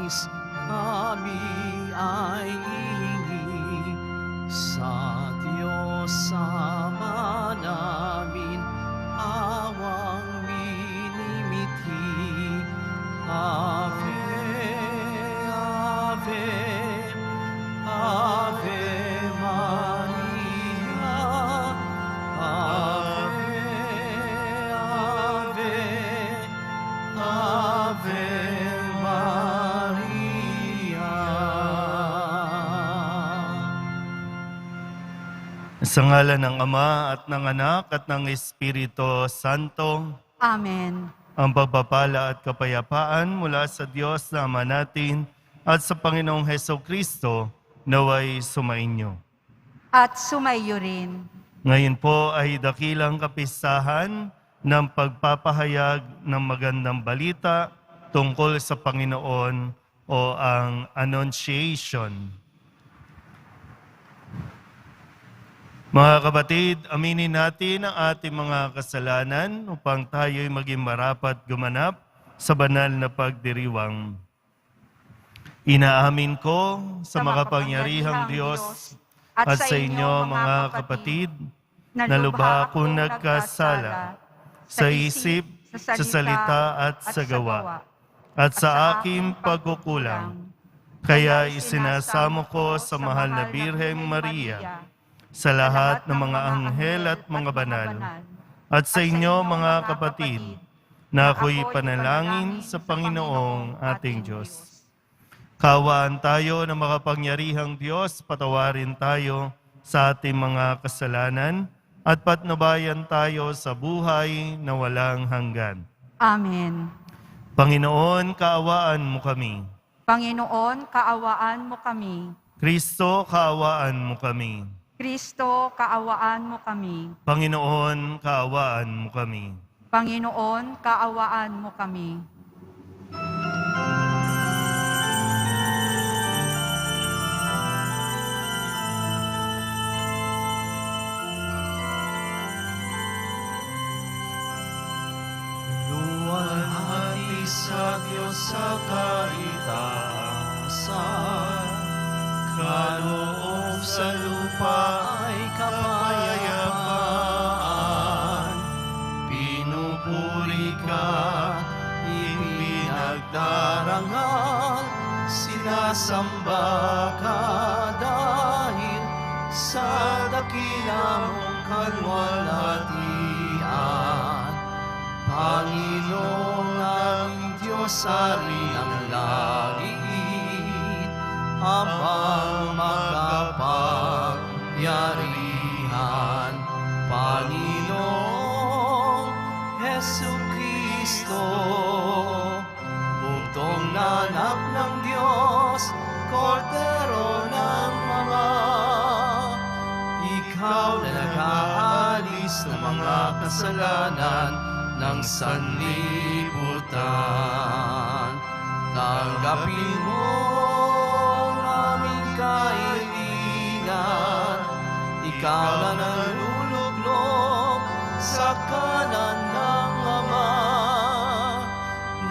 nais kami ay ihingi sa Diyos Ama namin, awang minimithi. Ave, Ave, Ave Maria, Ave, Ave, Ave Maria. Sa ngalan ng Ama at ng Anak at ng Espiritu Santo, Amen. ang pagpapala at kapayapaan mula sa Diyos na Ama natin at sa Panginoong Hesukristo naway sumainyo. At sumayo rin. Ngayon po ay dakilang kapistahan ng pagpapahayag ng magandang balita tungkol sa Panginoon o ang Annunciation. Mga kapatid, aminin natin ang ating mga kasalanan upang tayo'y maging marapat gumanap sa banal na pagdiriwang. Inaamin ko sa makapangyarihang Diyos at sa inyo mga kapatid na lubha akong nagkasala sa isip, sa salita at sa gawa at sa aking pagkukulang. Kaya isinasamo ko sa mahal na Birheng Maria, sa lahat ng mga anghel at mga banal, at sa inyo mga kapatid, na ako'y panalangin sa Panginoong ating Diyos. Kawaan tayo ng makapangyarihang Diyos, patawarin tayo sa ating mga kasalanan, at patnubayan tayo sa buhay na walang hanggan. Amen. Panginoon, kaawaan mo kami. Panginoon, kaawaan mo kami. Kristo, kaawaan mo kami. Kristo, kaawaan mo kami. Panginoon, kaawaan mo kami. Panginoon, kaawaan mo kami. Luwalhati sa Diyos sa kaitaasan, kaloob sa lupa ay kapayapaan. Pinupuri ka, ipinagdarangal, sinasamba ka dahil sa dakila mong kalwalhatian. Panginoon aming Diyos, Ari ng langit, Amang makapangyarihan, Panginoong Hesukristo, bugtong nanak ng Diyos, Kordero ng mga, ikaw na nag-aalis ng mga kasalanan ng sanlibutan. Tanggapin mo ang aming kahilingan, ikaw na nalulublog sa kanan ng Ama.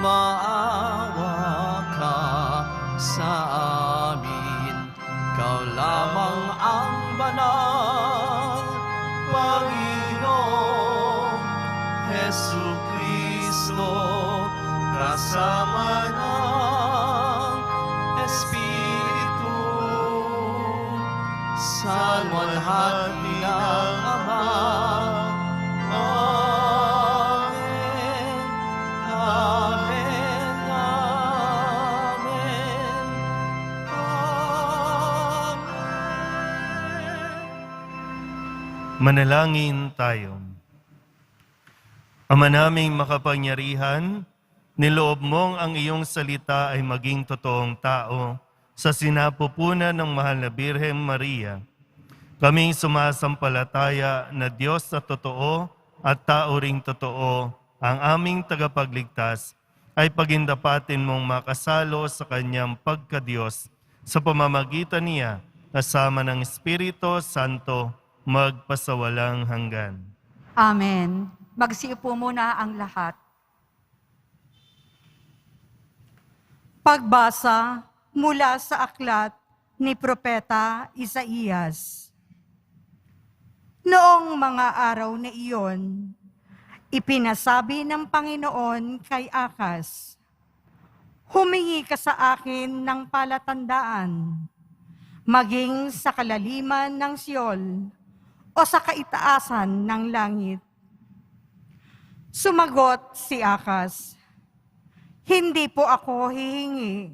Maawa ka sa amin, ikaw lamang ang banal, Panginoong Hesukristo, kasama ng Espiritu, sa luwalhati ng Ama. Amen, Amen, Amen, Amen. Manalangin tayo. Ama naming makapangyarihan, niloob mong ang iyong salita ay maging totoong tao sa sinapupunan ng mahal na Birhen Maria. Kaming sumasampalataya na Diyos na totoo at tao ring totoo, ang aming tagapagligtas, ay pagindapatin mong makasalo sa kanyang pagkadiyos sa pamamagitan niya kasama ng Espiritu Santo magpasawalang hanggan. Amen. Magsiupo muna ang lahat. Pagbasa mula sa aklat ni Propeta Isaías. Noong mga araw na iyon, ipinasabi ng Panginoon kay Akas, "Humingi ka sa akin ng palatandaan, maging sa kalaliman ng Siol o sa kaitaasan ng langit." Sumagot si Akas, "Hindi po ako hihingi.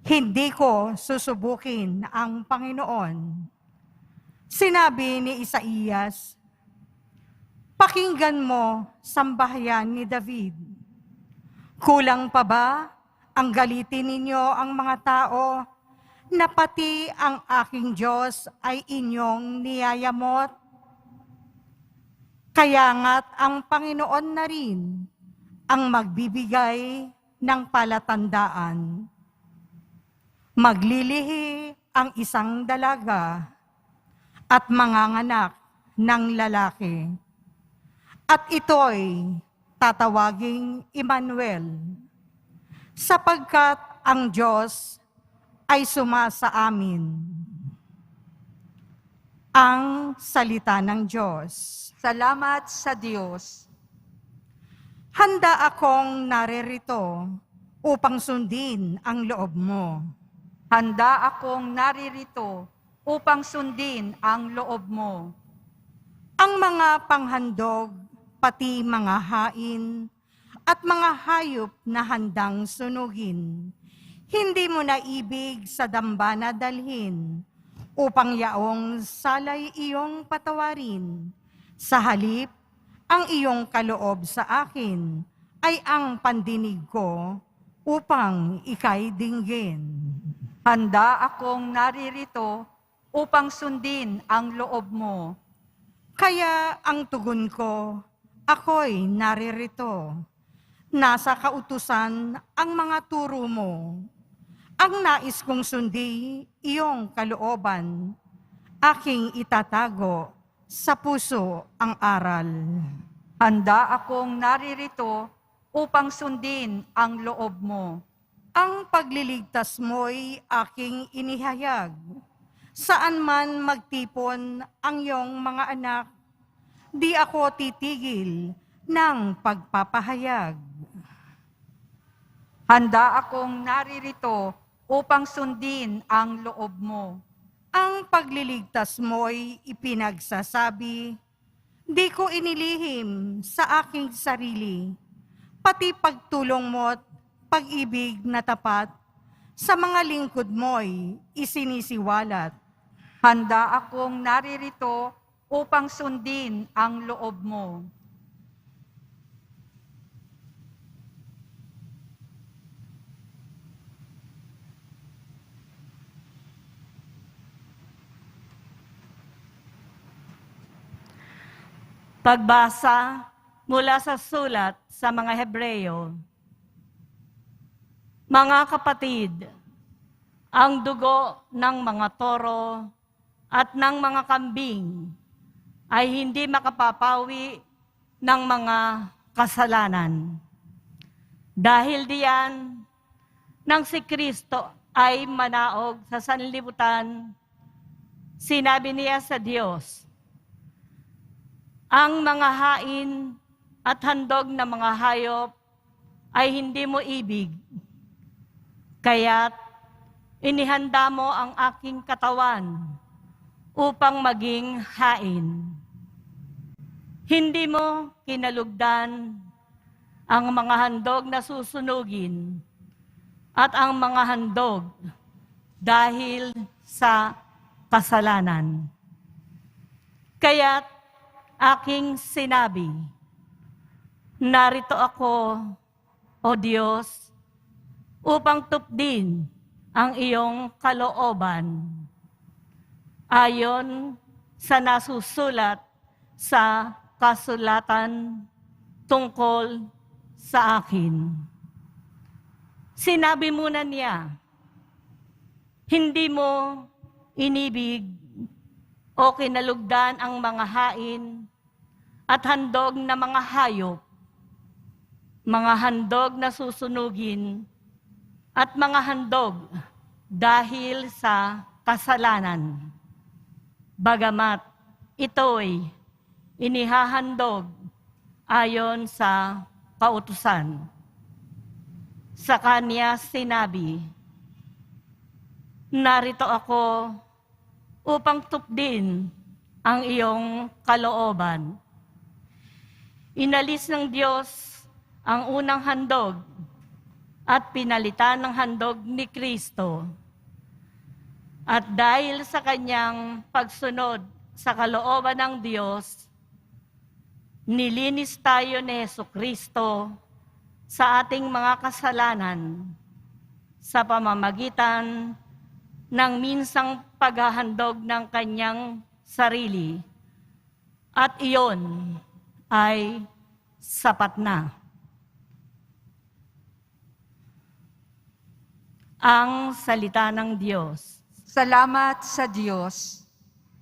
Hindi ko susubukin ang Panginoon." Sinabi ni Isaías, "Pakinggan mo, sambahayan ni David. Kulang pa ba ang galitin ninyo ang mga tao na pati ang aking Diyos ay inyong niyayamot? Kaya nga't ang Panginoon na rin ang magbibigay ng palatandaan. Maglilihi ang isang dalaga at manganganak ng lalaki. At ito'y tatawaging Emmanuel, sapagkat ang Diyos ay sumasa amin." Ang salita ng Diyos. Salamat sa Diyos. Handa akong naririto upang sundin ang loob mo. Handa akong naririto upang sundin ang loob mo. Ang mga panghandog, pati mga hain, at mga hayop na handang sunugin, hindi mo na ibig sa dambana dalhin, upang yaong salay iyong patawarin. Sa halip, ang iyong kaloob sa akin ay ang pandinig ko upang ika'y dinggin. Handa akong naririto upang sundin ang loob mo. Kaya ang tugon ko, ako'y naririto. Nasa kautusan ang mga turo mo. Ang nais kong sundi, iyong kalooban. Aking itatago sa puso ang aral. Handa akong naririto upang sundin ang loob mo. Ang pagliligtas mo'y aking inihayag. Saan man magtipon ang iyong mga anak, di ako titigil ng pagpapahayag. Handa akong naririto upang sundin ang loob mo. Ang pagliligtas mo'y ipinagsasabi, di ko inilihim sa aking sarili, pati pagtulong mo't pag-ibig na tapat, sa mga lingkod mo'y isinisiwalat. Handa akong naririto upang sundin ang loob mo. Pagbasa mula sa sulat sa mga Hebreyo. Mga kapatid, ang dugo ng mga toro at ng mga kambing ay hindi makapapawi ng mga kasalanan. Dahil diyan, nang si Kristo ay manaog sa sanlibutan, sinabi niya sa Diyos, "Ang mga hain at handog na mga hayop ay hindi mo ibig. Kaya't inihanda mo ang aking katawan upang maging hain. Hindi mo kinalugdan ang mga handog na susunugin at ang mga handog dahil sa kasalanan. Kaya't aking sinabi, narito ako, O Diyos, upang tupdin ang iyong kalooban, ayon sa nasusulat sa kasulatan tungkol sa akin. Sinabi muna niya, hindi mo inibig o kinalugdan ang mga hain at handog na mga hayop, mga handog na susunugin at mga handog dahil sa kasalanan. Bagamat ito'y inihahandog ayon sa kautusan. Sa kanya sinabi, "Narito ako upang tupdin ang iyong kalooban." Inalis ng Diyos ang unang handog at pinalitan ng handog ni Kristo. At dahil sa kanyang pagsunod sa kalooban ng Diyos, nilinis tayo ni Jesucristo sa ating mga kasalanan sa pamamagitan ng minsang paghahandog ng kanyang sarili. At iyon ay sapat na. Ang salita ng Diyos. Salamat sa Diyos.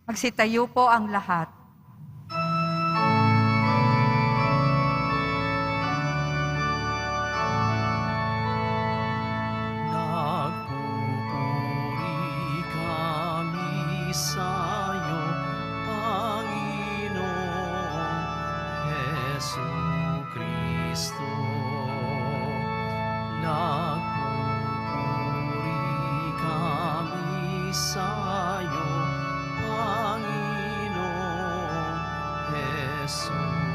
Magsitayo po ang lahat. Nagpupuri kami sa'yo, Panginoong Jesucristo. Nagpupuri kami sa'yo, Panginoong Jesucristo.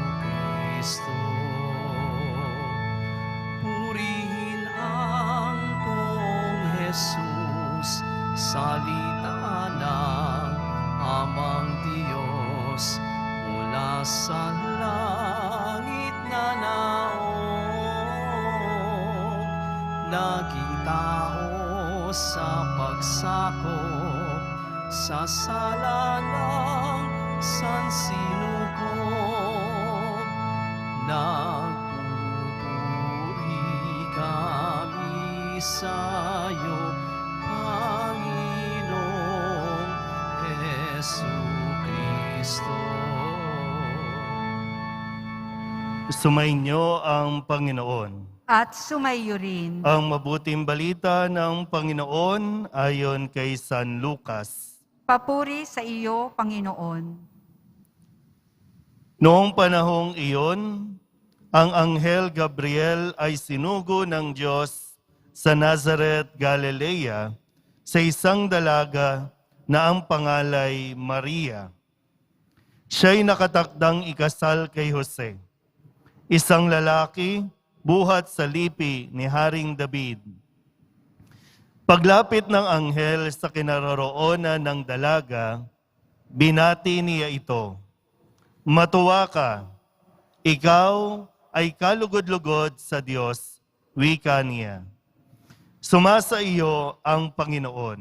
Purihin ang Pong Jesus, salita ng Amang Diyos, mula sa langit na naog, naging tao sa pagsakop, sa sala ng sansinukob. Nagpupuri kami sa'yo, Panginoong Jesucristo. Sumainyo ang Panginoon. At sumayo rin. Ang mabuting balita ng Panginoon ayon kay San Lucas. Papuri sa iyo, Panginoon. Noong panahong iyon, ang Anghel Gabriel ay sinugo ng Diyos sa Nazareth, Galilea, sa isang dalaga na ang pangalay Maria. Siya'y nakatakdang ikasal kay Jose, isang lalaki buhat sa lipi ni Haring David. Paglapit ng anghel sa kinaroroonan ng dalaga, binati niya ito, "Matuwa ka, ikaw ay kalugod-lugod sa Diyos," wika niya. "Sumasa iyo ang Panginoon."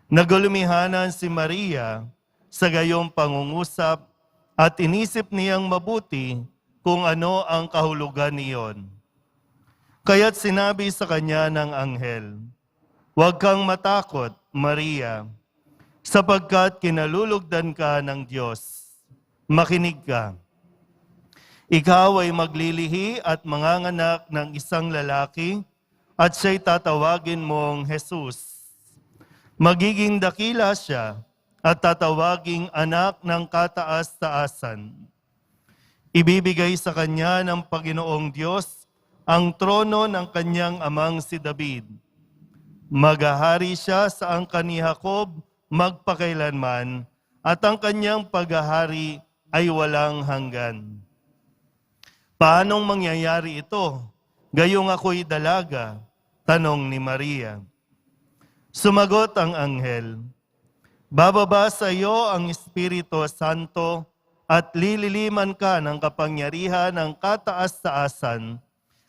Nagulumihanan si Maria sa gayong pangungusap at inisip niyang mabuti kung ano ang kahulugan niyon. Kaya't sinabi sa kanya ng anghel, "Huwag kang matakot, Maria, sapagkat kinalulugdan ka ng Diyos. Makinig ka. Ikaw ay maglilihi at manganganak ng isang lalaki at siya'y tatawagin mong Jesus. Magiging dakila siya at tatawaging anak ng kataas-taasan. Ibibigay sa kanya ng Panginoong Diyos ang trono ng kanyang amang si David. Maghahari siya sa angkan ni Jacob magpakailanman, at ang kanyang paghahari ay walang hanggan." "Paanong mangyayari ito? Gayong ako'y dalaga," tanong ni Maria. Sumagot ang anghel, "Bababa sa iyo ang Espiritu Santo at lililiman ka ng kapangyarihan ng kataas-taasan,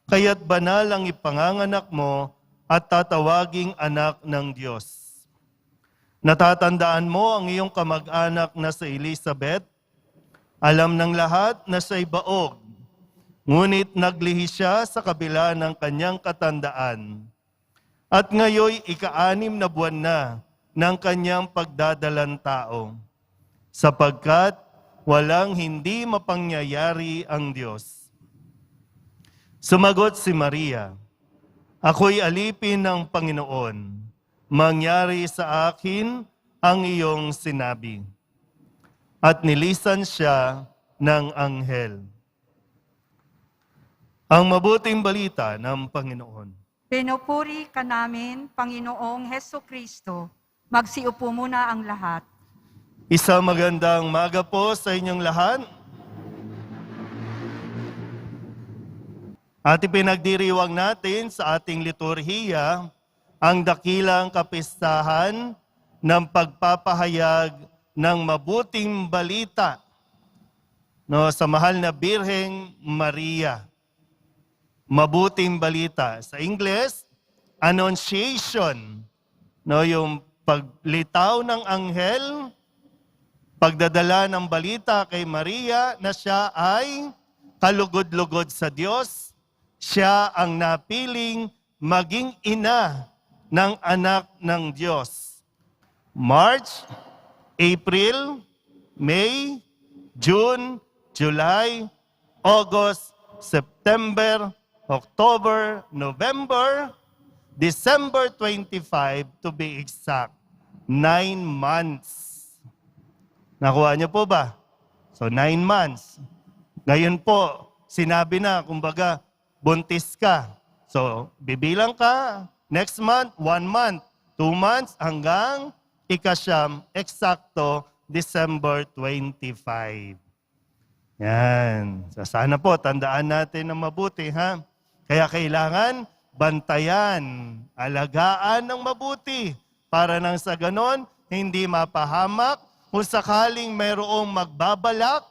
kaya't banal ang ipanganganak mo at tatawaging anak ng Diyos. Natatandaan mo ang iyong kamag-anak na si Elizabeth? Alam ng lahat na siya'y baog, ngunit naglihi siya sa kabila ng kanyang katandaan. At ngayoy 6 na buwan na ng kanyang pagdadalang tao, sapagkat walang hindi mapangyayari ang Diyos." Sumagot si Maria, Ako'y alipin ng Panginoon. Mangyari sa akin ang iyong sinabi. At nilisan siya ng anghel. Ang mabuting balita ng Panginoon. Pinupuri ka namin, Panginoong Heso Kristo. Magsiupo muna ang lahat. Isang magandang maga po sa inyong lahat. At ipinagdiriwang natin sa ating liturhiya ang dakilang kapistahan ng pagpapahayag ng mabuting balita sa mahal na Birheng Maria. Mabuting balita. Sa English, Annunciation. Yung paglitaw ng anghel, pagdadala ng balita kay Maria na siya ay kalugod-lugod sa Diyos. Siya ang napiling maging ina ng anak ng Diyos. March, April, May, June, July, August, September, October, November, December 25 to be exact. 9 months. Nakuha niyo po ba? So 9 months. Ngayon po, sinabi na, kumbaga, buntis ka. So, bibilang ka, next month, 1 month, 2 months, hanggang ikasyam, eksakto, December 25. Yan. So, sana po, tandaan natin na mabuti, ha? Kaya kailangan bantayan, alagaan ng mabuti para nang sa ganon, hindi mapahamak kung sakaling mayroong magbabalak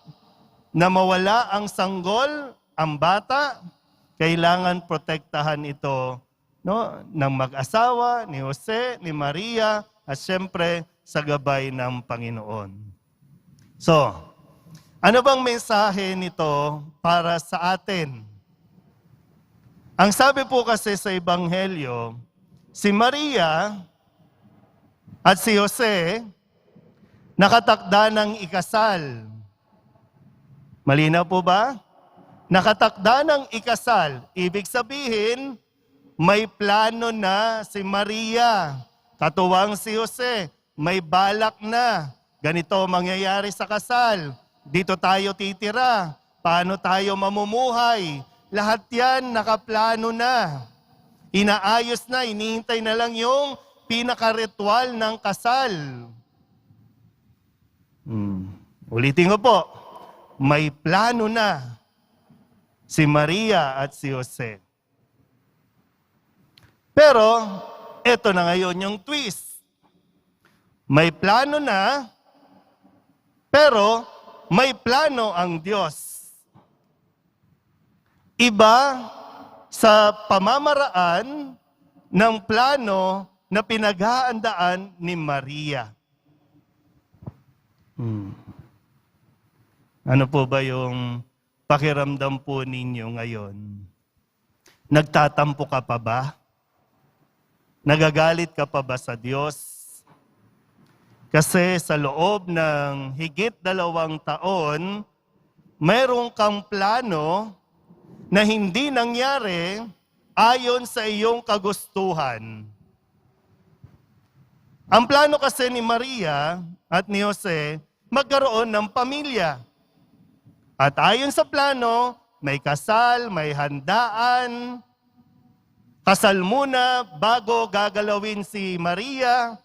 na mawala ang sanggol, ang bata, kailangan protektahan ito ng mag-asawa, ni Jose, ni Maria, at siyempre sa gabay ng Panginoon. So, ano bang mensahe nito para sa atin? Ang sabi po kasi sa Ebanghelyo, si Maria at si Jose nakatakda ng ikasal. Malinaw po ba? Nakatakda ng ikasal. Ibig sabihin, may plano na si Maria. Katuwang si Jose, may balak na. Ganito mangyayari sa kasal. Dito tayo titira. Paano tayo mamumuhay? Lahat yan nakaplano na. Inaayos na, inihintay na lang yung pinaka-ritual ng kasal. Ulitin ko po, may plano na si Maria at si Jose. Pero, eto na ngayon yung twist. May plano na, pero may plano ang Diyos. Iba sa pamamaraan ng plano na pinaghahandaan ni Maria. Ano po ba yung pakiramdam po ninyo ngayon? Nagtatampo ka pa ba? Nagagalit ka pa ba sa Diyos? Kasi sa loob ng higit 2 taon, mayroong kang plano na hindi nangyari ayon sa iyong kagustuhan. Ang plano kasi ni Maria at ni Jose, magkaroon ng pamilya. At ayon sa plano, may kasal, may handaan. Kasal muna bago gagalawin si Maria.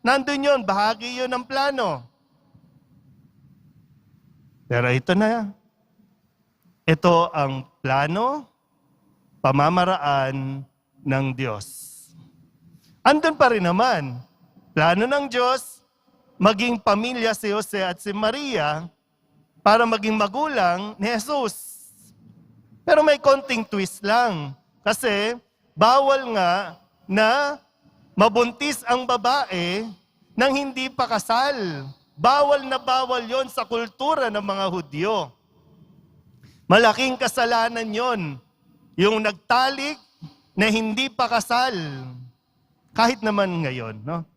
Nandun yun, bahagi yun ng plano. Pero ito na. Ito ang plano, pamamaraan ng Diyos. Andun pa rin naman, plano ng Diyos, maging pamilya si Jose at si Maria para maging magulang ni Jesus. Pero may konting twist lang. Kasi bawal nga na mabuntis ang babae nang hindi pa kasal. Bawal na bawal yon sa kultura ng mga Hudyo. Malaking kasalanan yon, yung nagtalik na hindi pa kasal. Kahit naman ngayon, no?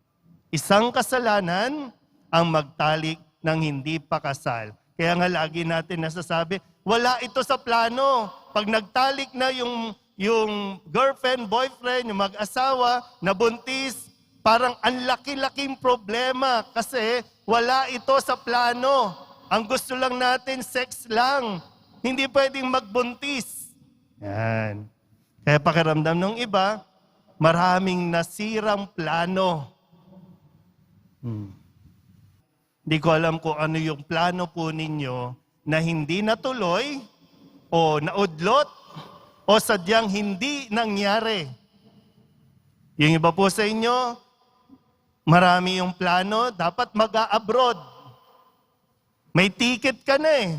Isang kasalanan ang magtalik ng hindi pa kasal. Kaya nga lagi natin nasasabi, wala ito sa plano. Pag nagtalik na yung girlfriend, boyfriend, yung mag-asawa, nabuntis, parang ang laki-laking problema kasi wala ito sa plano. Ang gusto lang natin, sex lang. Hindi pwedeng magbuntis. Yan. Kaya pakiramdam ng iba, maraming nasirang plano. Hindi ko alam kung ano yung plano po ninyo na hindi natuloy o naudlot o sadyang hindi nangyari. Yung iba po sa inyo, marami yung plano, dapat mag-a-abroad. May ticket ka na eh.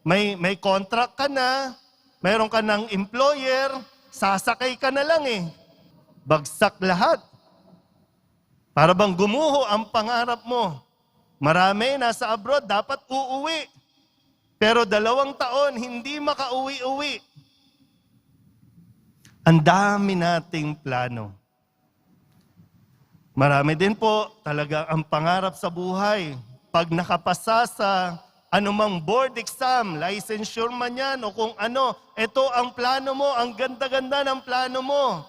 May contract ka na, mayroon ka ng employer, sasakay ka na lang eh. Bagsak lahat. Para bang gumuho ang pangarap mo. Marami nasa abroad, dapat uuwi. Pero 2 taon, hindi makauwi-uwi. Ang dami nating plano. Marami din po talaga ang pangarap sa buhay. Pag nakapasa sa anumang board exam, licensure man yan o kung ano, ito ang plano mo, ang ganda-ganda ng plano mo.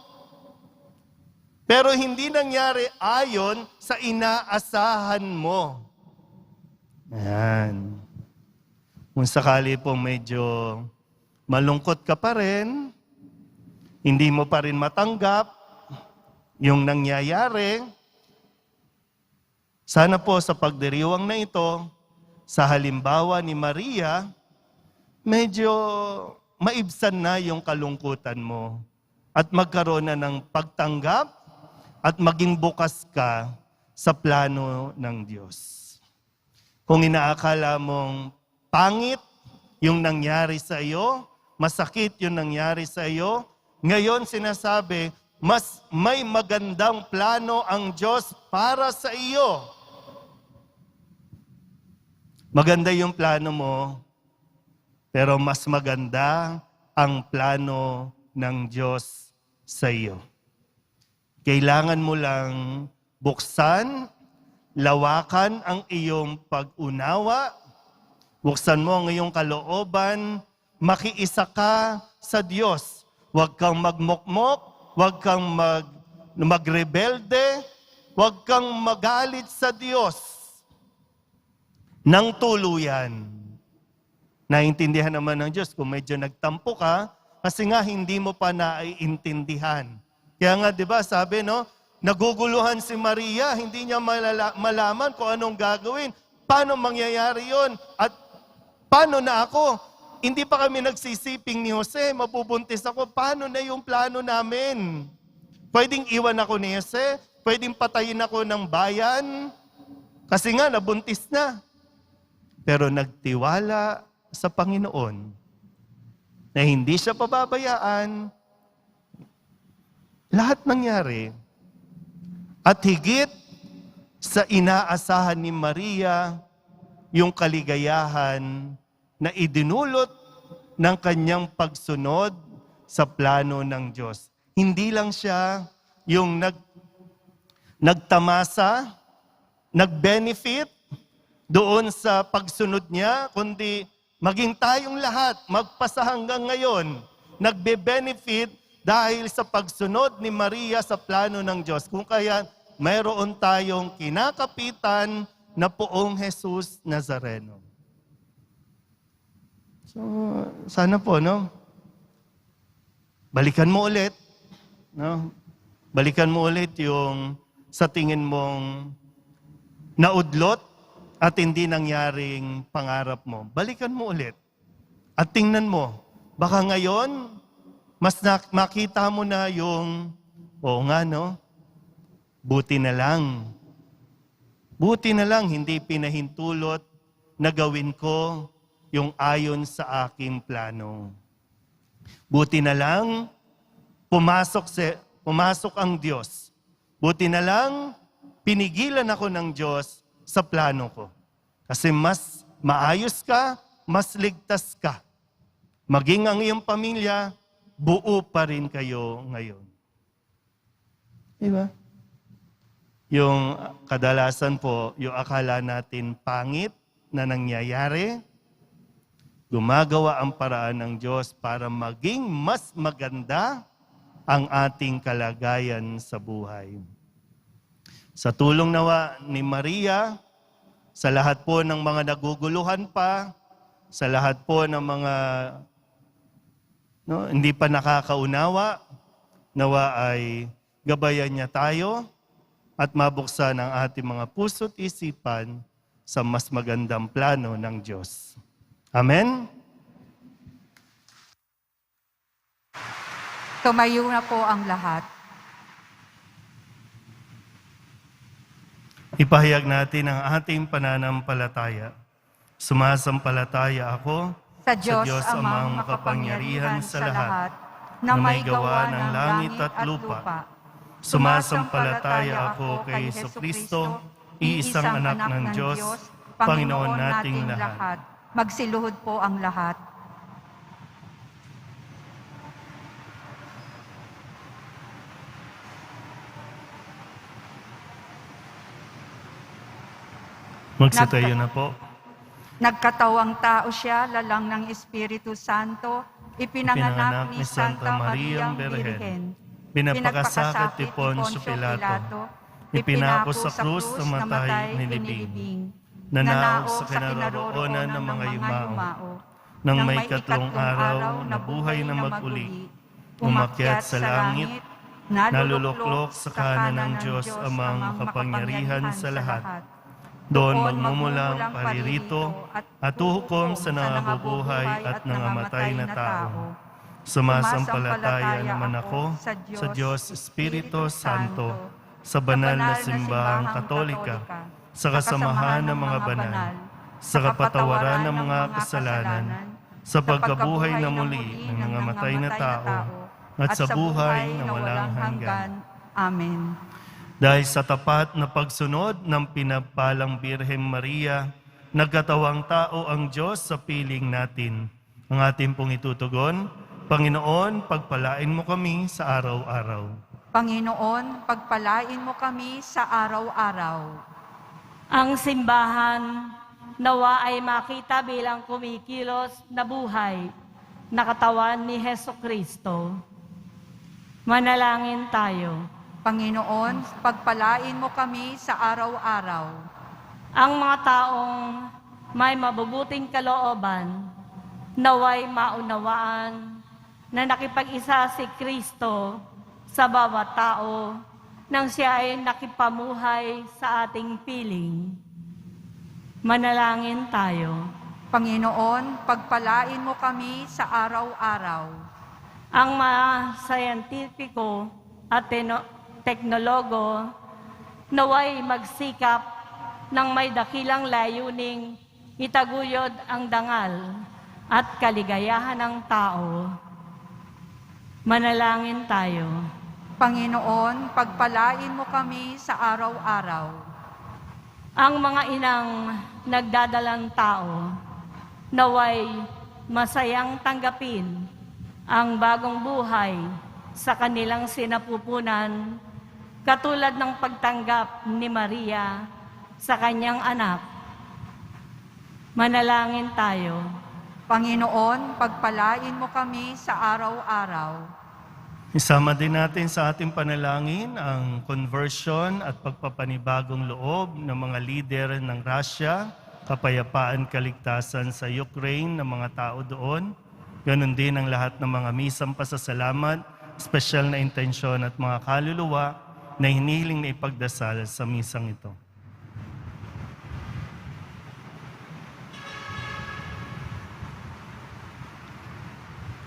Pero hindi nangyari ayon sa inaasahan mo. Ayan. Kung sakali po medyo malungkot ka pa rin, hindi mo pa rin matanggap yung nangyayari, sana po sa pagdiriwang na ito, sa halimbawa ni Maria, medyo maibsan na yung kalungkutan mo at magkaroon na ng pagtanggap at maging bukas ka sa plano ng Diyos. Kung inaakala mong pangit yung nangyari sa iyo, masakit yung nangyari sa iyo, ngayon sinasabi, mas may magandang plano ang Diyos para sa iyo. Maganda yung plano mo, pero mas maganda ang plano ng Diyos sa iyo. Kailangan mo lang buksan, lawakan ang iyong pag-unawa, buksan mo ang iyong kalooban, makiisa ka sa Diyos. Huwag kang magmokmok, huwag kang magrebelde, huwag kang magalit sa Diyos. Nang tuluyan. Naintindihan naman ng Diyos kung medyo nagtampo ka, kasi nga hindi mo pa naiintindihan. Kaya nga, di ba, sabi, no, naguguluhan si Maria, hindi niya malaman kung anong gagawin. Paano mangyayari yon? At paano na ako? Hindi pa kami nagsisiping ni Jose, mabubuntis ako. Paano na yung plano namin? Pwedeng iwan ako ni Jose? Pwedeng patayin ako ng bayan? Kasi nga, nabuntis na. Pero nagtiwala sa Panginoon na hindi siya pababayaan. Lahat nangyari. At higit sa inaasahan ni Maria, yung kaligayahan na idinulot ng kanyang pagsunod sa plano ng Diyos. Hindi lang siya yung nagtamasa, nag-benefit doon sa pagsunod niya, kundi maging tayong lahat, magpasa hanggang ngayon, nagbe-benefit dahil sa pagsunod ni Maria sa plano ng Diyos. Kung kaya mayroon tayong kinakapitan na Poong Jesus Nazareno. So, sana po, no? Balikan mo ulit, no? Balikan mo ulit yung sa tingin mong naudlot at hindi nangyaring pangarap mo. Balikan mo ulit. At tingnan mo, baka ngayon, mas makita mo na yung, oo nga no, buti na lang. Buti na lang, hindi pinahintulot na gawin ko yung ayon sa aking plano. Buti na lang, pumasok ang Diyos. Buti na lang, pinigilan ako ng Diyos sa plano ko. Kasi mas maayos ka, mas ligtas ka. Maging ang iyong pamilya, buo pa rin kayo ngayon. Diba? Yung kadalasan po, yung akala natin pangit na nangyayari, gumagawa ang paraan ng Diyos para maging mas maganda ang ating kalagayan sa buhay. Sa tulong nawa ni Maria, sa lahat po ng mga naguguluhan pa, sa lahat po ng mga hindi pa nakakaunawa, nawa ay gabayan niya tayo at mabuksan ang ating mga puso't isipan sa mas magandang plano ng Diyos. Amen? Tumayo na po ang lahat. Ipahayag natin ang ating pananampalataya. Sumasampalataya ako Sa Diyos amang makapangyarihan sa lahat, na may gawa ng langit at lupa. Sumasampalataya ako kay Jesucristo, iisang anak ng Diyos, Panginoon nating lahat. Magsiluhod po ang lahat. Magsitayo na po. Nagkatawang tao siya, lalang ng Espiritu Santo, ipinanganak ni Santa Mariang Birhen. Pinagpakasakit ni Poncio Pilato. Ipinako sa krus, namatay, nilibing. Nanaog sa kinaroroonan ng mga yumao. Nang may ikatlong araw, nabuhay na mag-uli. Umakyat sa langit, naluluklok sa kanan ng Diyos amang makapangyarihan sa lahat. Doon magmumulang paririto at uhukom sa nangabubuhay at nangamatay na tao. Sumasampalataya naman ako sa Diyos Espiritu Santo, sa banal na simbahang katolika, sa kasamahan ng mga banal, sa kapatawaran ng mga kasalanan, sa pagkabuhay na muli ng nangamatay na tao, at sa buhay na walang hanggan. Amen. Dahil sa tapat na pagsunod ng pinagpalang Birhen Maria, nagkatawang tao ang Diyos sa piling natin. Ang ating pong itutugon, Panginoon, pagpalain mo kami sa araw-araw. Panginoon, pagpalain mo kami sa araw-araw. Ang simbahan nawa ay makita bilang kumikilos na buhay na katawan ni Jesucristo. Manalangin tayo. Panginoon, pagpalain mo kami sa araw-araw. Ang mga taong may mabubuting kalooban, naway maunawaan na nakipag-isa si Kristo sa bawat tao nang siya ay nakipamuhay sa ating piling. Manalangin tayo. Panginoon, pagpalain mo kami sa araw-araw. Ang mga scientifico at teknologo naway magsikap ng may dakilang layuning itaguyod ang dangal at kaligayahan ng tao. Manalangin tayo. Panginoon, pagpalain mo kami sa araw-araw. Ang mga inang nagdadalang tao naway masayang tanggapin ang bagong buhay sa kanilang sinapupunan, katulad ng pagtanggap ni Maria sa kanyang anak. Manalangin tayo. Panginoon, pagpalain mo kami sa araw-araw. Isama din natin sa ating panalangin ang conversion at pagpapanibagong loob ng mga lider ng Russia, kapayapaan, kaligtasan sa Ukraine ng mga tao doon. Ganon din ang lahat ng mga misang pasasalamat, espesyal na intensyon at mga kaluluwa na hinihiling na ipagdasal sa misang ito.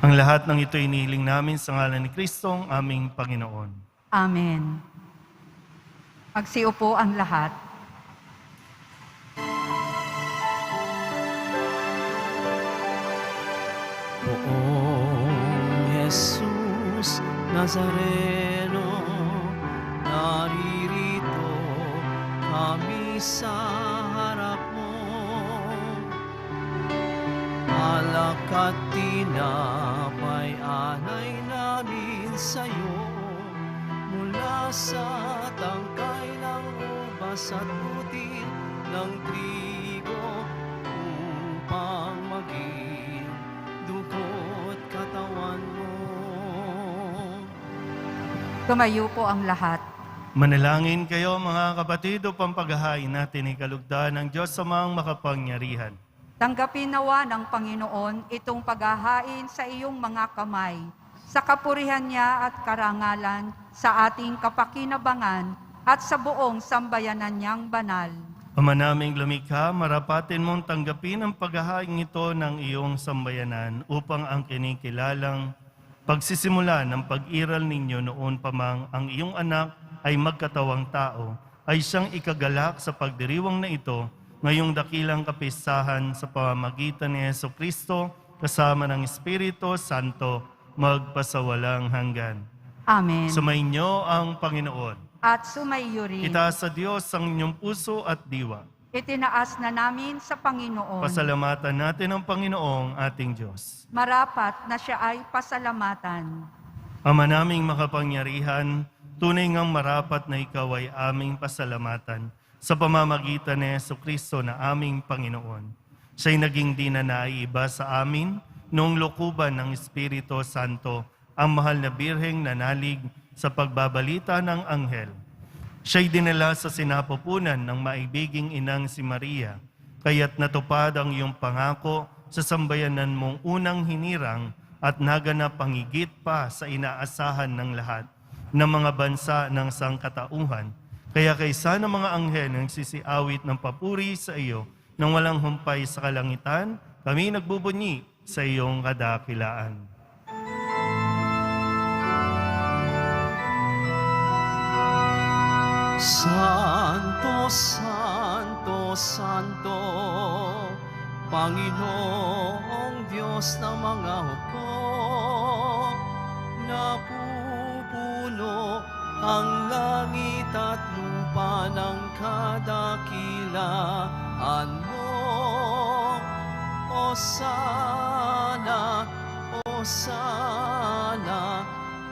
Ang lahat ng ito inihiling namin sa ngalan ni Kristong aming Panginoon. Amen. Magsiupo ang lahat. Poong Jesus Nazareno, naririto kami sa harap mo. Alak at tinapay anay namin sa'yo, mula sa tangkay ng ubas at butil ng trigo, upang maging dugo't katawan mo. Tumayo po ang lahat. Manalangin kayo mga kapatid upang paghahain natin ikalugdan ng Diyos sa mga makapangyarihan. Tanggapin nawa ng Panginoon itong paghahain sa iyong mga kamay, sa kapurihan niya at karangalan, sa ating kapakinabangan at sa buong sambayanan niyang banal. Ama naming lumikha, marapatin mong tanggapin ang paghahain ito ng iyong sambayanan upang ang kinikilalang pagsisimula ng pag-iral ninyo noon pa mang ang iyong anak ay magkatawang tao, ay siyang ikagalak sa pagdiriwang na ito ngayong dakilang kapistahan sa pamamagitan ni Jesucristo kasama ng Espiritu Santo magpasawalang hanggan. Amen. Sumainyo ang Panginoon. At sumaiyo rin. Itaas sa Diyos ang inyong puso at diwa. Itinaas na namin sa Panginoon. Pasalamatan natin ang Panginoong ating Diyos. Marapat na siya ay pasalamatan. Ama naming makapangyarihan, tunay ngang marapat na ikaw ay aming pasalamatan sa pamamagitan ni Jesucristo na aming Panginoon. Siya'y naging di na naiiba sa amin noong lokuban ng Espiritu Santo, ang mahal na birheng nanalig sa pagbabalita ng anghel. Siya'y dinala sa sinapupunan ng maibiging inang si Maria, kaya't natupad ang iyong pangako sa sambayanan mong unang hinirang at naganap ang higit pa sa inaasahan ng lahat ng mga bansa ng sangkatauhan. Kaya kaysa ng mga anghel ang sisiawit ng papuri sa iyo nang walang humpay sa kalangitan, kami nagbubunyi sa iyong kadakilaan. Santo, Santo, Santo, Panginoong Diyos ng mga hukbo, napupuno ang langit at lupa ng kadakilaan mo. Hosana, Hosana,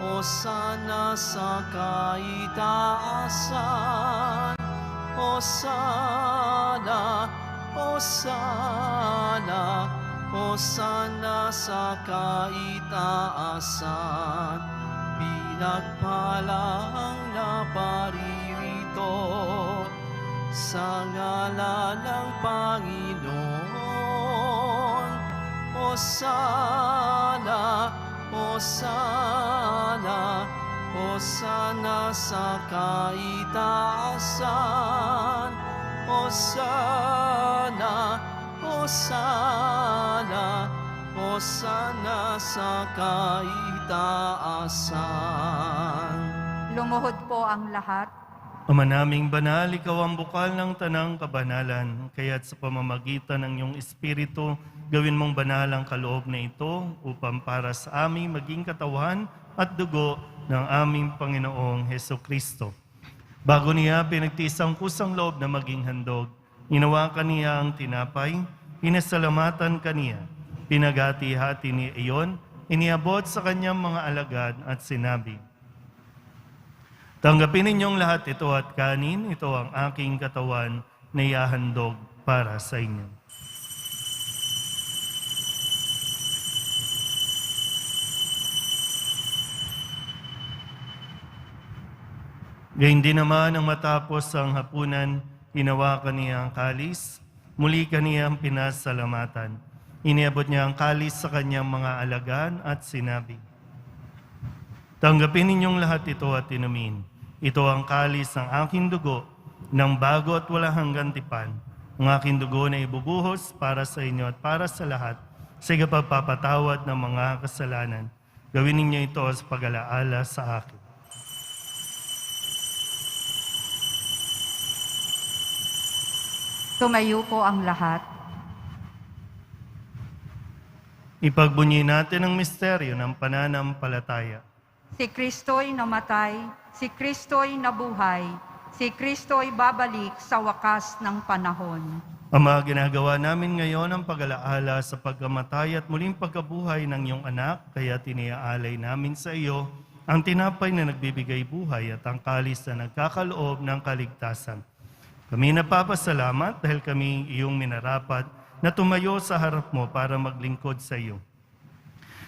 Hosana sa kaitaasan. Hosana, Hosana, Hosana sa kaitaasan. Pinagpala ang naparirito sa ngalan ng Panginoon. Hosana, Hosana, Hosana sa kaitaasan. Hosana, Hosana, Hosana sa kaitaasan. Lumuhod po ang lahat. Ama naming banal, ikaw ang bukal ng tanang kabanalan, kaya't sa pamamagitan ng iyong Espiritu, gawin mong banal ang kaloob na ito upang para sa aming maging katawan at dugo ng aming Panginoong Hesukristo. Bago niya pinagtiis ang kusang loob na maging handog, hinawakan niya ang tinapay, pinasalamatan kaniya, pinagati-hati niya iyon, iniabot sa kanyang mga alagad at sinabi, tanggapin ninyong lahat ito at kanin, ito ang aking katawan na ihahandog para sa inyo. Gayun din naman ang matapos ang hapunan, hinawakan niya ang kalis, muli kaniyang pinasalamatan. Iniabot niya ang kalis sa kanyang mga alagad at sinabi, tanggapin ninyong lahat ito at inumin. Ito ang kalis ng aking dugo, ng bago at walang hanggang tipan. Ang aking dugo na ibubuhos para sa inyo at para sa lahat, sa pagpapatawad ng mga kasalanan. Gawin ninyo ito sa pag-alaala sa akin. Tumayo po ang lahat. Ipagbunyi natin ang misteryo ng pananampalataya. Si Kristo'y namatay, si Kristo'y nabuhay, si Kristo'y babalik sa wakas ng panahon. Ama, ginagawa namin ngayon ang pag-alaala sa pagkamatay at muling pagkabuhay ng iyong anak, kaya tiniaalay namin sa iyo ang tinapay na nagbibigay buhay at ang kalis na nagkakaloob ng kaligtasan. Kami napapasalamat dahil kami iyong minarapat na tumayo sa harap mo para maglingkod sa iyo.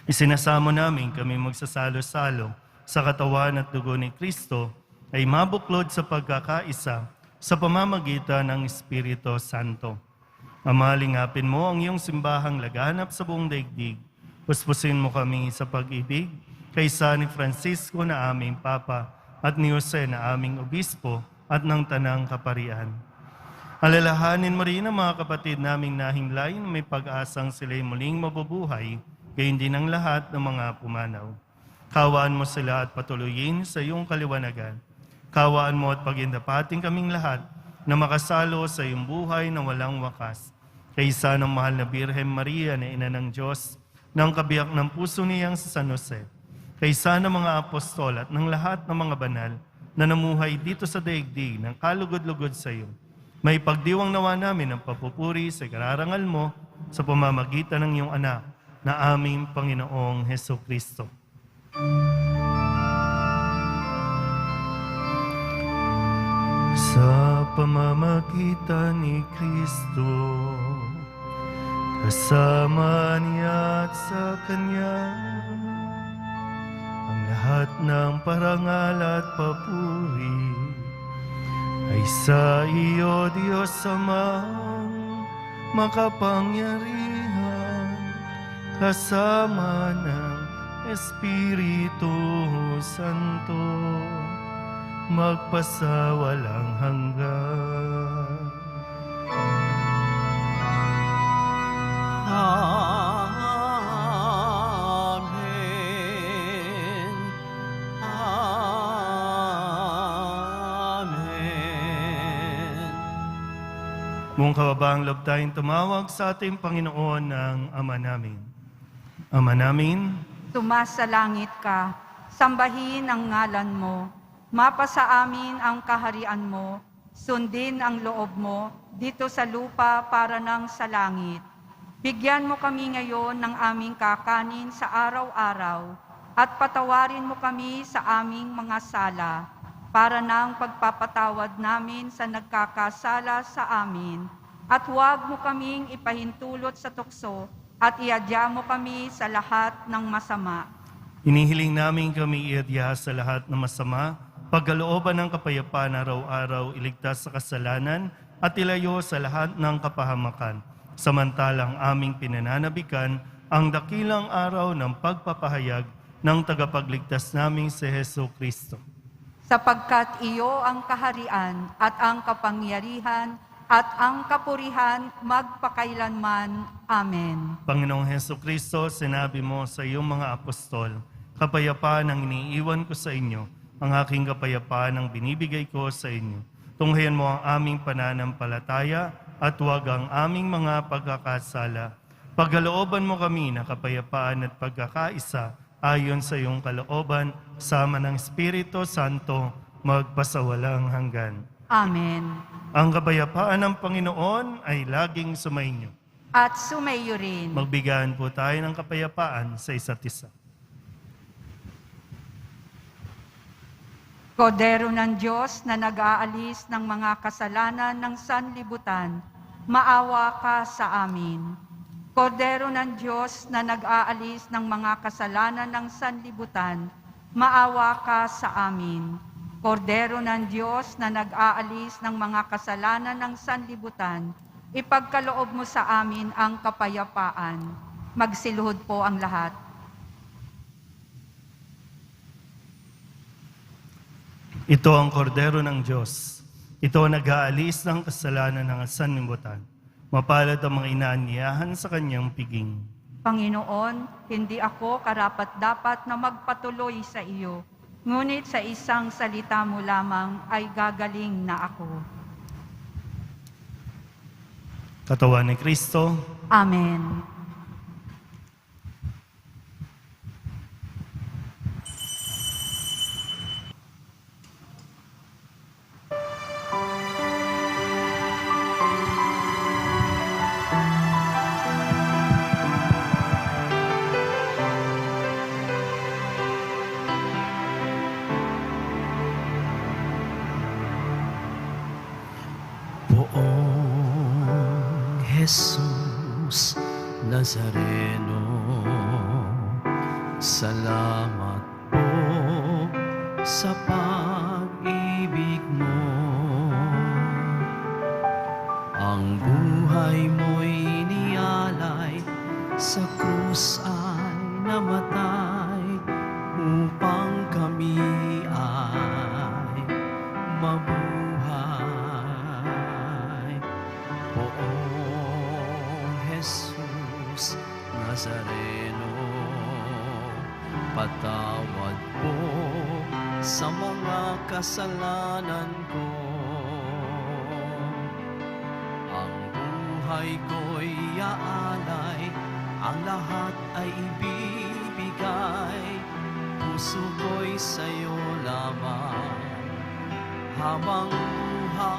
Isinasamo namin kami magsasalo-salo sa katawan at dugo ni Kristo ay mabuklod sa pagkakaisa sa pamamagitan ng Espiritu Santo. Ama, lingapin mo ang iyong simbahang laganap sa buong daigdig. Puspusin mo kami sa pag-ibig kaysa ni Francisco na aming Papa at ni Jose na aming Obispo at ng Tanang Kaparian. Alalahanin mo rin ang mga kapatid naming nahimlay na may pag-asang sila'y muling mabubuhay, gayon din ang lahat ng mga pumanaw. Kawaan mo sila at patuloyin sa iyong kaliwanagan. Kawaan mo at pagindapating kaming lahat na makasalo sa iyong buhay na walang wakas. Kaysa ng mahal na Birhen Maria na Ina ng Diyos, ng kabiyak ng puso niyang sa San Jose, kaysa ng mga apostol at ng lahat ng mga banal na namuhay dito sa daigdig ng kalugod-lugod sa iyo, may pagdiwang nawa namin ang papupuri sa kararangal mo sa pamamagitan ng iyong anak na aming Panginoong Heso Kristo. Sa pamamagitan ni Kristo, kasama niya at sa Kanya, ang lahat ng parangal at papuri ay sa iyo, Diyos Amang makapangyarihan, kasama ng Espiritu Santo, magpasawalang hanggan. Amen. Amen. Buong kababaang loob tayong tumawag sa ating Panginoon ng Ama namin. Ama namin, Tumasa langit ka, sambahin ang ngalan mo, mapasa amin ang kaharian mo, sundin ang loob mo dito sa lupa para nang sa langit. Bigyan mo kami ngayon ng aming kakanin sa araw-araw at patawarin mo kami sa aming mga sala para nang pagpapatawad namin sa nagkakasala sa amin. At huwag mo kaming ipahintulot sa tukso at iadya mo kami sa lahat ng masama. hinihiling namin kami iadya sa lahat ng masama, pagkalooban ng kapayapaan araw-araw, iligtas sa kasalanan at ilayo sa lahat ng kapahamakan. Samantalang aming pinananabikan ang dakilang araw ng pagpapahayag ng tagapagligtas naming si Heso Kristo. Sapagkat iyo ang kaharian at ang kapangyarihan at ang kapurihan magpakailanman. Amen. Panginoong Heso Kristo, sinabi mo sa iyong mga apostol, kapayapaan ang iniiwan ko sa inyo, ang aking kapayapaan ang binibigay ko sa inyo. Tunghayan mo ang aming pananampalataya at huwag ang aming mga pagkakasala. Pagkalooban mo kami na kapayapaan at pagkakaisa ayon sa iyong kalooban, sama ng Espiritu Santo, magpasawalang hanggan. Amen. Ang kapayapaan ng Panginoon ay laging sumainyo. At sumayo rin. Magbigayan po tayo ng kapayapaan sa isa't isa. Kordero ng Diyos na nag-aalis ng mga kasalanan ng sanlibutan, maawa ka sa amin. Kordero ng Diyos na nag-aalis ng mga kasalanan ng sanlibutan, maawa ka sa amin. Kordero ng Diyos na nag-aalis ng mga kasalanan ng sanlibutan, ipagkaloob mo sa amin ang kapayapaan. Magsiluhod po ang lahat. Ito ang kordero ng Diyos. Ito ang nag-aalis ng kasalanan ng sanlibutan. Mapalad ang mga inaanyayahan sa kanyang piging. Panginoon, hindi ako karapat-dapat na magpatuloy sa iyo, ngunit sa isang salita mo lamang ay gagaling na ako. Katawan ni Kristo, Amen. Poong Jesus Nazareno, salamat po sa pag-ibig mo. Ang buhay mo'y inialay, sa krus ay namatay, upang kami ay mabuhay. Poong Jesus Nazareno, patawad po sa mga kasalanan ko. Ang buhay ko'y iaalay, ang lahat ay ibibigay. Puso ko'y sa'yo lamang habang buhay.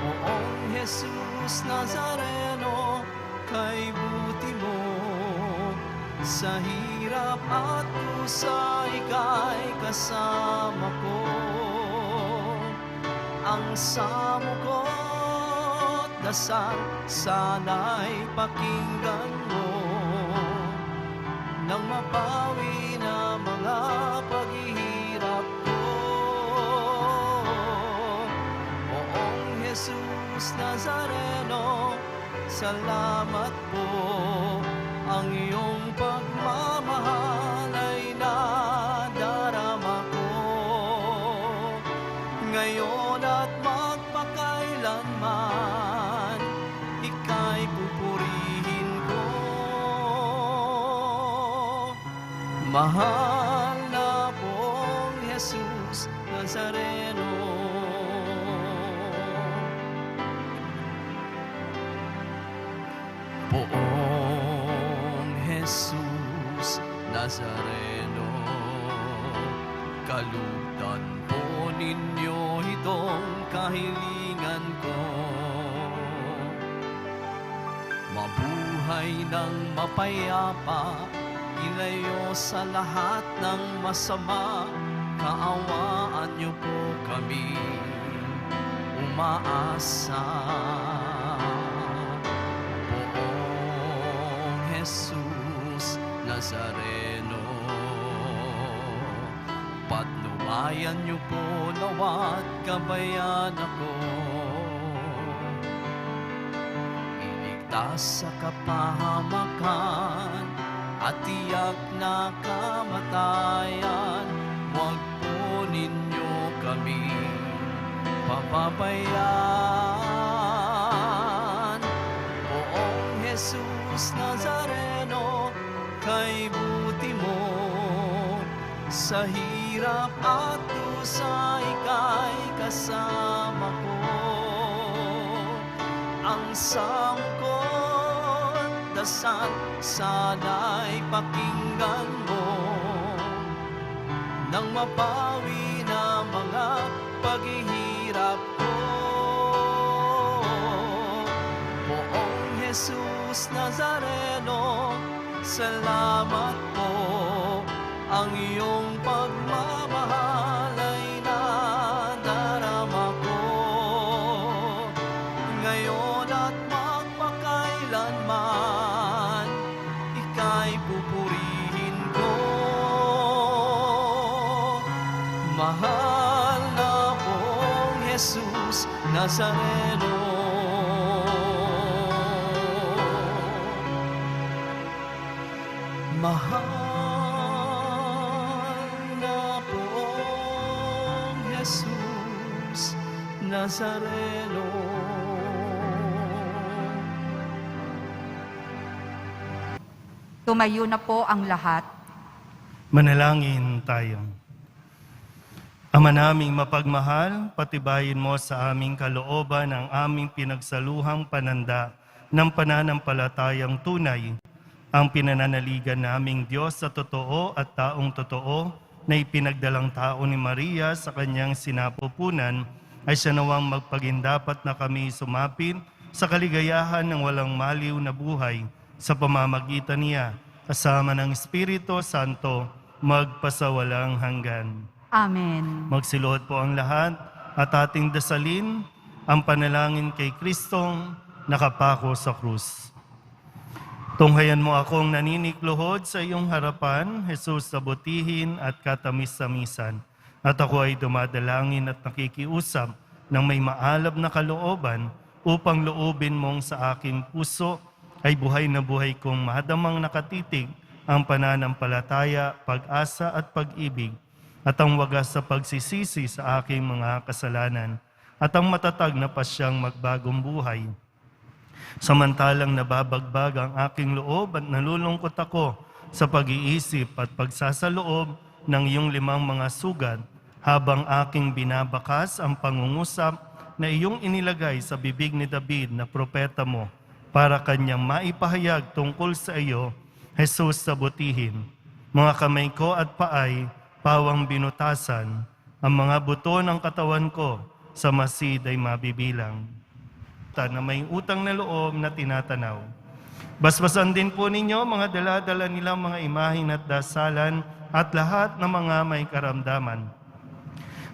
Poong Jesus Nazareno, kay buti mo sa hirap at kusa, ika'y kasama ko. Ang samo ko't dasal, sana'y pakinggan mo, nang mapawi na mga paghihirap ko. Poong Jesus Nazareno, salamat po. Ang iyong pagmamahal ay nadarama ko, ngayon at magpakailanman, ika'y pupurihin ko. Mahal na pong Jesus Nazareno, Poong Jesus Nazareno, kalugdan po ninyo itong kahilingan ko. Mabuhay ng mapayapa, ilayo sa lahat ng masama, kaawaan niyo po kami umaasa. Poong Jesus Nazareno, patnubayan niyo po nawa't gabayan ako. Iligtas sa kapahamakan at tiyak na kamatayan, huwag po ninyo kami papabayaan. Poong Jesus Nazareno, kay buti mo sa hirap at dusa, ika'y kasama ko. Ang sangkot dasal, sana'y pakinggan mo, nang mapawi na mga paghihirap ko. Poong Jesus Nazareno, salamat po. Ang iyong pagmamahal ay nadarama ko, ngayon at magpakailanman, ika'y pupurihin ko. Mahal na pong Jesus Nazareno, mahal na pong Jesus Nazareno. Tumayo na po ang lahat. Manalangin tayo. Ama naming mapagmahal, patibayin mo sa aming kalooban ang aming pinagsaluhang pananda ng pananampalatayang tunay, ang pinananaligan naming Diyos sa totoo at taong totoo na ipinagdalang tao ni Maria sa kanyang sinapupunan, ay siya nawang magpagindapat na kami sumapit sa kaligayahan ng walang maliw na buhay sa pamamagitan niya, kasama ng Espiritu Santo, magpasawalang hanggan. Amen. Magsiluhod po ang lahat at ating dasalin ang panalangin kay Kristong nakapako sa krus. Tunghayan mo akong naninikluhod sa iyong harapan, Jesus, sa butihin at katamis-tamisan. At ako ay dumadalangin at nakikiusap ng may maalab na kalooban upang loobin mong sa aking puso ay buhay na buhay kong madamang nakatitig ang pananampalataya, pag-asa at pag-ibig at ang wagas sa pagsisisi sa aking mga kasalanan at ang matatag na pasyang magbagong buhay. Samantalang nababagbag ang aking loob at nalulungkot ako sa pag-iisip at pagsasaloob ng iyong 5 mga sugat habang aking binabakas ang pangungusap na iyong inilagay sa bibig ni David na propeta mo para kanyang maipahayag tungkol sa iyo, Jesus, sa butihin. Mga kamay ko at paay, pawang binutasan, ang mga buto ng katawan ko sa masid ay mabibilang. Na may utang na loob na tinatanaw. Basbasan din po ninyo mga dala-dala nilang mga imahin at dasalan at lahat ng mga may karamdaman.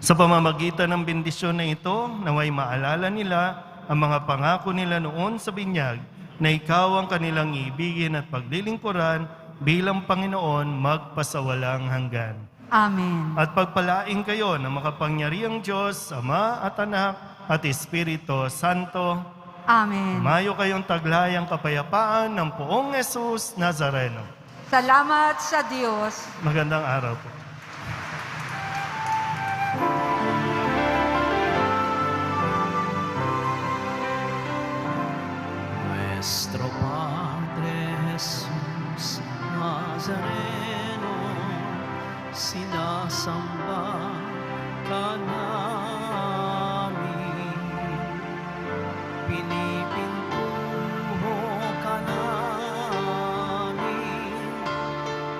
Sa pamamagitan ng bendisyon na ito, naway maalala nila ang mga pangako nila noon sa binyag na ikaw ang kanilang iibigin at paglilingkuran bilang Panginoon magpasawalang hanggan. Amen. At pagpalain kayo ng makapangyarihang Diyos, Ama at Anak at Espiritu Santo. Amen. Mayo kayong taglayang kapayapaan ng poong Jesus Nazareno. Salamat sa Diyos. Magandang araw po. Nuestro Padre Jesús Nazareno, sinasamba ka namin, pinipintuho ka namin,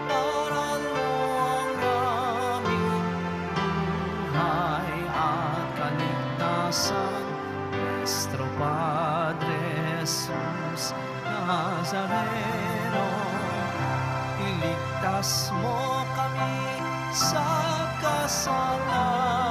aral mo ang aming buhay at kaligtasan. Nuestro Padre Jesus Nazareno, iligtas mo kami sa kasalanan.